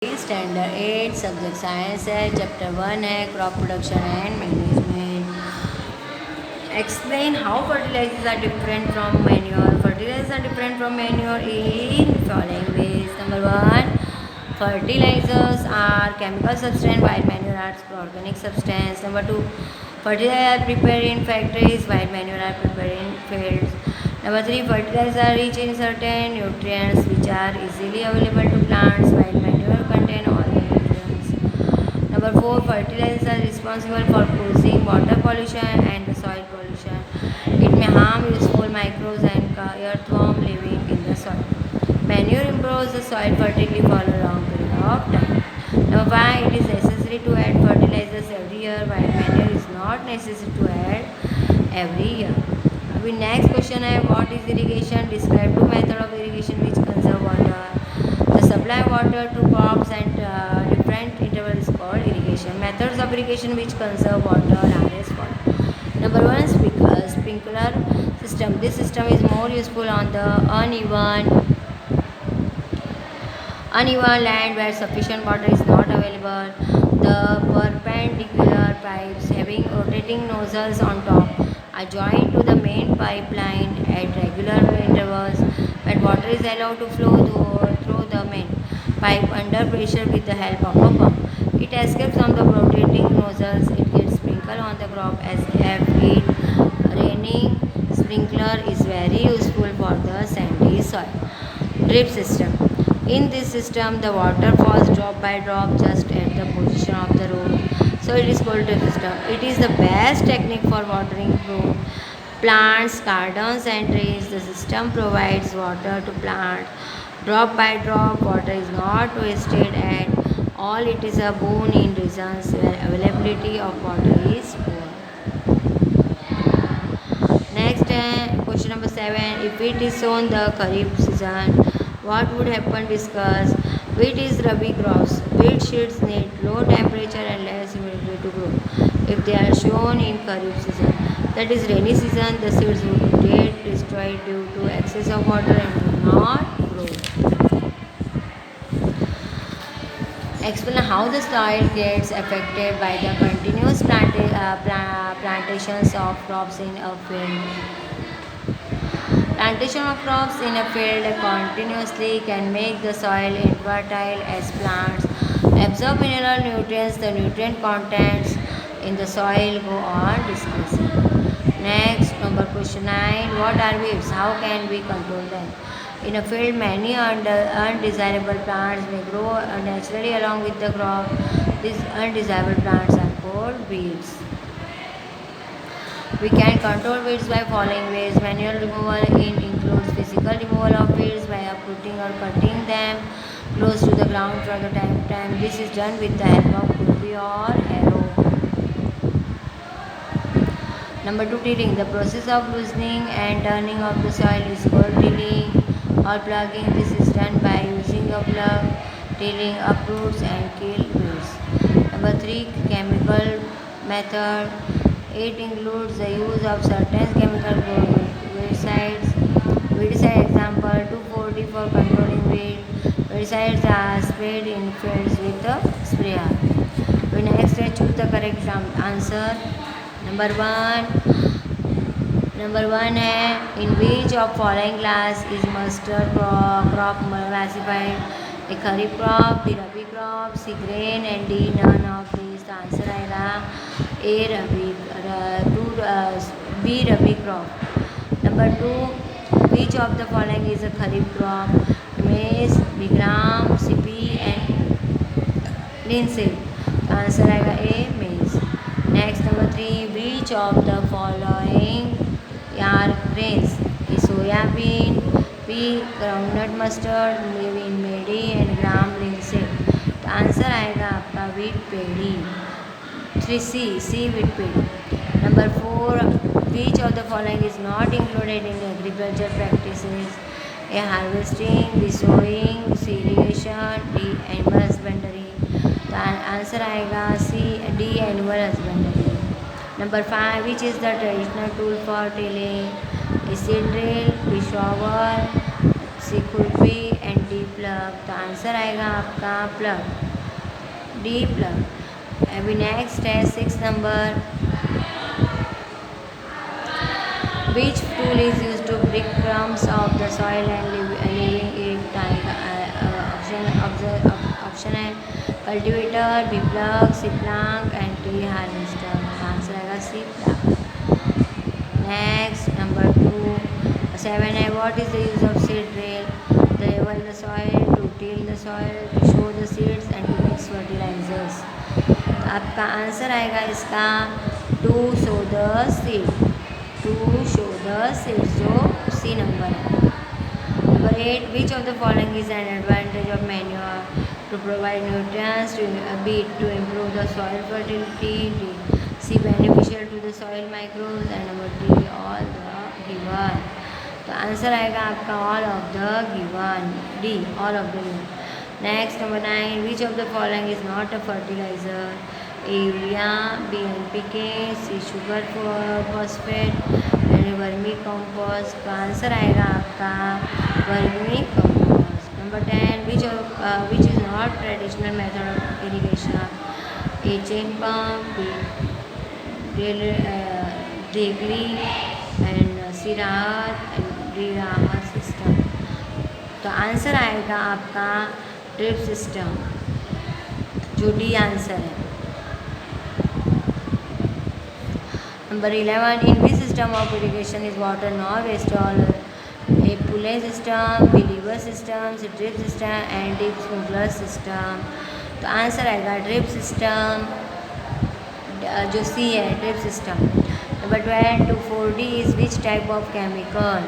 Standard 8 subject science है। Chapter 1 है crop production and management. Explain how fertilizers are different from manure. Fertilizers are different from manure in following ways. Number 1, fertilizers are chemical substance while manure are organic substance. Number 2, fertilizers are prepared in factories while manure are prepared in fields. Number 3, fertilizers are rich in certain nutrients which are easily available to plants while manure contain all the nutrients. Number 4, fertilizers are responsible for causing water pollution and the soil pollution. It may harm useful microbes and earthworm living in the soil. Manure improves the soil fertility for a long period of time. Number 5, it is necessary to add fertilizers every year while manure is not necessary to add every year. अभी next question है what is irrigation. Describe two method of irrigation which conserve water. The supply water to crops and different interval is called irrigation. Methods of irrigation which conserve water are as following. Number 1, sprinkler system. This system is more useful on the uneven land where sufficient water is not available. The perpendicular pipes having rotating nozzles on top are joined to the main pipeline at regular intervals. When water is allowed to flow through the main pipe under pressure with the help of a pump, it escapes from the rotating nozzles. It gets sprinkled on the crop as if it raining. Sprinkler is very useful for the sandy soil. Drip system. In this system, the water falls drop by drop just at the position of the root. So it is called drip system. It is the best technique for watering plants, gardens and trees. The system provides water to plants drop by drop. Water is not wasted at all. It is a boon in regions where availability of water is poor. Next, question number 7. If wheat is sown the Kharif season, what would happen? Discuss. Wheat is Rabi crops. Wheat seeds need low temperature and less humidity to grow. If they are sown in Kharif season, that is rainy season, the seeds would get destroyed due to excess of water and do not grow. Explain how the soil gets affected by the continuous plantations of crops in a field. Plantation of crops in a field continuously can make the soil infertile as plants absorb mineral nutrients. The nutrient contents in the soil go on decreasing. Next, number question 9. What are weeds? How can we control them? In a field, many undesirable plants may grow naturally along with the crop. These undesirable plants are called weeds. We can control weeds by following ways. Manual removal includes physical removal of weeds by uprooting or cutting them close to the ground for the time to time. This is done with the help of kurbi or harrow. Number 2, tilling. The process of loosening and turning of the soil is called tilling or plugging. This is done by using a plug. Tilling uproots and kill weeds. Number 3, chemical method. It includes the use of certain chemical weedicides. Weedicide example 2,4-D for controlling weed. Weedicides are sprayed in fields with a sprayer. We next choose the correct answer. Number one है in which of following class is mustard crop classified? A kharif crop, the rabi crop, C grain and D none of this. तो answer आएगा A B rabi crop. Number 2, which of the following is a kharif crop? Maize, B gram, C pea and linseed. तो answer आएगा A maize. Next number 3, which of the following are grains? A soybean, B groundnut mustard, in paddy and gram linseed. तो answer आएगा आपका wheat paddy. 3C wheat paddy. Number 4, which of the following is not included in agriculture practices? A harvesting, B sowing, C irrigation, D animal husbandry. तो answer आएगा D animal husbandry. Number 5, which is the traditional tool for tilling? A seed drill, a shovel, C khurpi and D plough. तो answer आएगा आपका plough, D plough. अभी next है 6 number, which tool is use to break crumbs of the soil and levelling it. Option है cultivator, B plough, C plough and D harvester. Answer आएगा C plough. Next number 7 है, what is the use of seed drill. The level the soil, to till the soil, to sow the seeds and to mix fertilizers. तो आपका answer आएगा इसका to sow the seed, to sow the seeds, जो C number है। Number 8, which of the following is an advantage of manure to provide nutrients to B to improve the soil fertility. C beneficial to the soil microbes and number D all the given. तो answer आएगा आपका all of the given, D all of the given. Next number 9, which of the following is not a fertiliser. Urea, B NPK, C sugar phosphate and vermicompost. का answer आएगा आपका vermicompost. Number 10, which is not traditional method of irrigation. A chain pump, B ड्रिगली and C rahat and D rahat system. तो answer आएगा आपका drip system, जो D answer है। Number 11, in which system of irrigation is water not waste all. A pulley system, B lever system, C drip system and D sprinkler system. तो answer आएगा drip system, जो C है drip system. Number 12 to 4D is which type of chemical.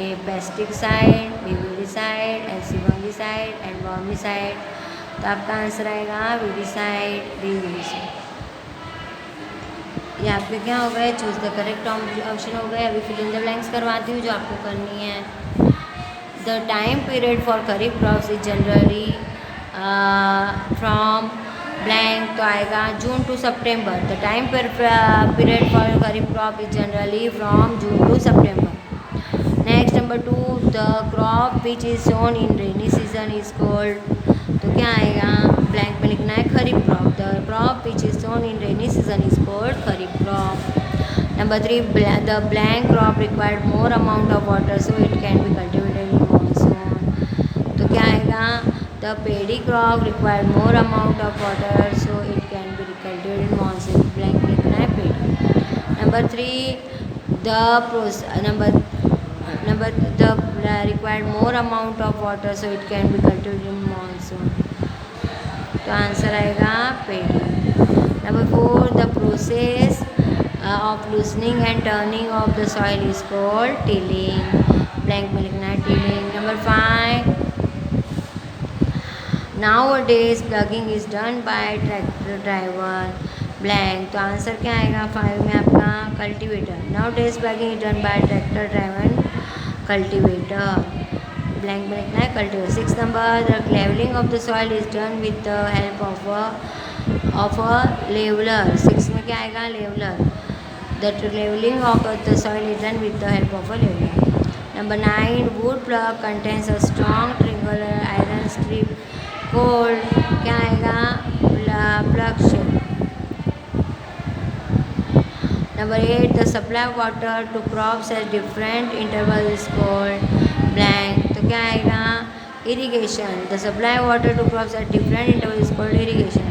A pesticide, B weedicide and C fungicide and vermicide. तो आपका answer आएगा weedicide, D weedicide. ये आपके क्या हो गए, चूज द करेक्ट ऑप्शन हो गए। अभी फिल इन द ब्लैंक्स करवाती हूँ जो आपको करनी है। The time period for kharif crops is generally from blank. तो आएगा June to September. The time period for kharif crop is generally from June to September. Next number 2, the crop which is sown in rainy season is called. तो क्या आएगा, blank में लिखना है kharif crop. The crop which is sown in rainy season is called kharif crop. Number 3, the blank crop required more amount of water so it can be cultivated in monsoon. तो क्या आएगा, the paddy crop required more amount of water so it can be cultivated in monsoon. Blank में लिखना है paddy. Number 3, the required more amount of water so it can be cultivated in monsoon। तो answer आएगा paddy. Number 4, the process of loosening and turning of the soil is called tilling। Blank में लिखना है tilling। Number 5, nowadays plugging is done by tractor driver। Blank. तो answer क्या आएगा 5 में आपका cultivator. nowadays plugging is done by tractor driven cultivator. Blank में लिखना है cultivator. 6 number, the levelling of the soil is done with the help of a leveller. 6 में क्या आएगा, leveller. The levelling of the soil is done with the help of a leveller. Number 9, wood plough contains a strong triangular iron strip called. क्या आएगा, ploughshare. Number 8, the supply of water to crops at different intervals is called blank। तो क्या आएगा, irrigation। The supply of water to crops at different intervals is called irrigation।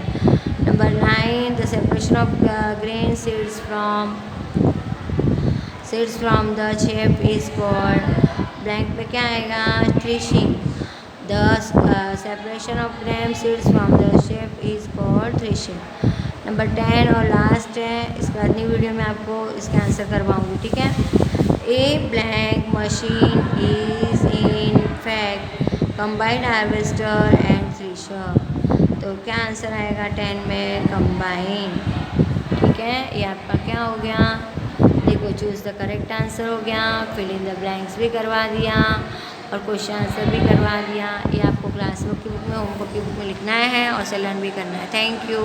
Number 9, the separation of grain seeds from the chaff is called blank। पे क्या आएगा, threshing। The separation of grain seeds from the chaff is called threshing। Number 10 और last है, इसके बाद new video में आपको इसके आंसर करवाऊंगी, ठीक है। A blank machine is in fact combined harvester and thresher. तो क्या आंसर आएगा 10 में, कंबाइन। ठीक है, ये आपका क्या हो गया, देखो चूज़ द करेक्ट आंसर हो गया, फिल इन द ब्लैंक्स भी करवा दिया और क्वेश्चन आंसर भी करवा दिया। ये आपको क्लास बुक की बुक में, होमवर्क की बुक में लिखना है और से लर्न भी करना है। Thank you.